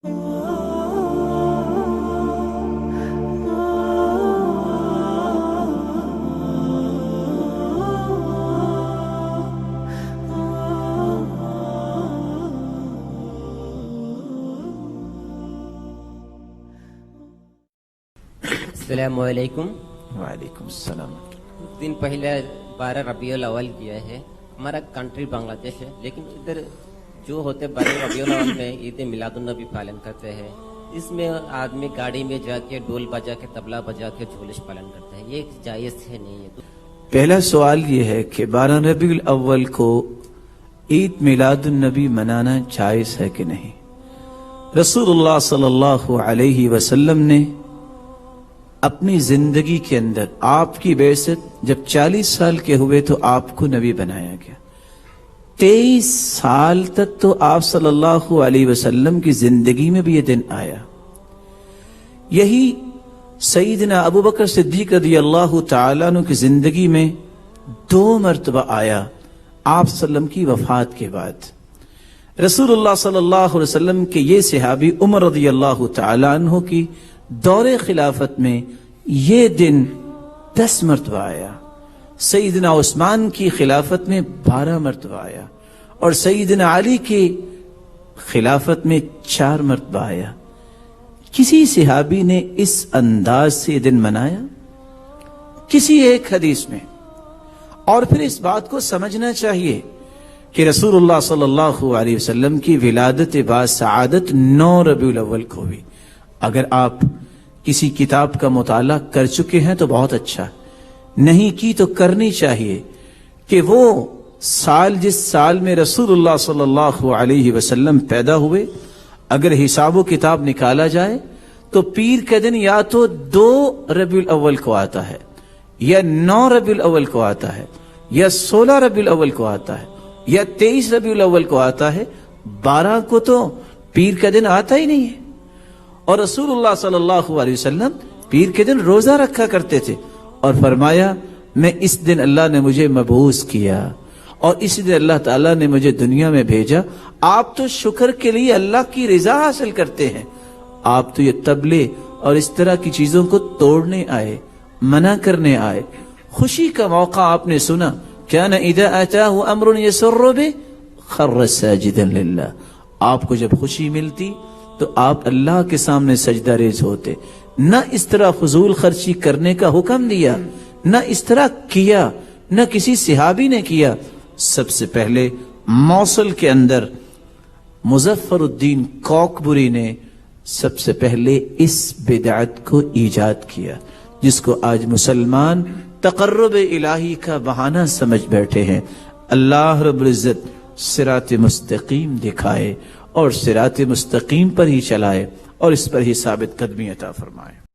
السلام علیکم۔ وعلیکم السلام۔ کچھ دن پہلے 12 ربیع الاول کیا ہے۔ ہمارا کنٹری بنگلہ دیش ہے، لیکن ادھر جو ہوتے 12 ربیع الاول میں عید میلاد النبی پالن کرتے ہیں۔ اس میں آدمی گاڑی میں جا کے ڈول بجا کے طبلہ بجا کے جھولش پالن کرتا ہے، یہ جائز ہے نہیں ہے؟ پہلا سوال یہ ہے کہ 12 ربیع الاول کو عید میلاد النبی منانا جائز ہے کہ نہیں؟ رسول اللہ صلی اللہ علیہ وسلم نے اپنی زندگی کے اندر آپ کی بعثت جب 40 سال کے ہوئے تو آپ کو نبی بنایا گیا۔ 23 سال تک تو آپ صلی اللہ علیہ وسلم کی زندگی میں بھی یہ دن آیا۔ یہی سیدنا ابو بکر صدیق رضی اللہ تعالیٰ عنہ کی زندگی میں 2 مرتبہ آیا، آپ صلی اللہ علیہ وسلم کی وفات کے بعد۔ رسول اللہ صلی اللہ علیہ وسلم کے یہ صحابی عمر رضی اللہ تعالیٰ عنہ کی دور خلافت میں یہ دن 10 مرتبہ آیا، سیدنا عثمان کی خلافت میں 12 مرتبہ آیا، اور سیدنا علی کی خلافت میں 4 مرتبہ آیا۔ کسی صحابی نے اس انداز سے دن منایا؟ کسی ایک حدیث میں؟ اور پھر اس بات کو سمجھنا چاہیے کہ رسول اللہ صلی اللہ علیہ وسلم کی ولادت با سعادت 9 ربیع الاول کو ہوئی۔ اگر آپ کسی کتاب کا مطالعہ کر چکے ہیں تو بہت اچھا، نہیں کی تو کرنی چاہیے کہ وہ سال جس سال میں رسول اللہ صلی اللہ علیہ وسلم پیدا ہوئے، اگر حساب و کتاب نکالا جائے تو پیر کا دن یا تو 2 ربیع الاول کو آتا ہے، یا 9 ربیع الاول کو آتا ہے، یا 16 ربیع الاول کو آتا ہے، یا 23 ربیع الاول کو آتا ہے۔ 12 کو تو پیر کا دن آتا ہی نہیں ہے۔ اور رسول اللہ صلی اللہ علیہ وسلم پیر کے دن روزہ رکھا کرتے تھے، اور فرمایا میں اس دن اللہ نے مجھے مبعوث کیا، اور اس دن اللہ تعالیٰ نے مجھے دنیا میں بھیجا۔ آپ تو شکر کے لیے اللہ کی رضا حاصل کرتے ہیں، آپ تو یہ طبلے اور اس طرح کی چیزوں کو توڑنے آئے، منع کرنے آئے۔ خوشی کا موقع آپ نے سنا، کان اذا اتاہ امر یسر بہ خر ساجدا للہ، آپ کو جب خوشی ملتی تو آپ اللہ کے سامنے سجدہ ریز ہوتے۔ نہ اس طرح فضول خرچی کرنے کا حکم دیا، نہ اس طرح کیا، نہ کسی صحابی نے کیا۔ سب سے پہلے موصل کے اندر مظفر الدین کوکبری نے سب سے پہلے اس بدعت کو ایجاد کیا، جس کو آج مسلمان تقرب الہی کا بہانہ سمجھ بیٹھے ہیں۔ اللہ رب العزت صراط مستقیم دکھائے اور صراط مستقیم پر ہی چلائے، اور اس پر ہی ثابت قدمی عطا فرمائے۔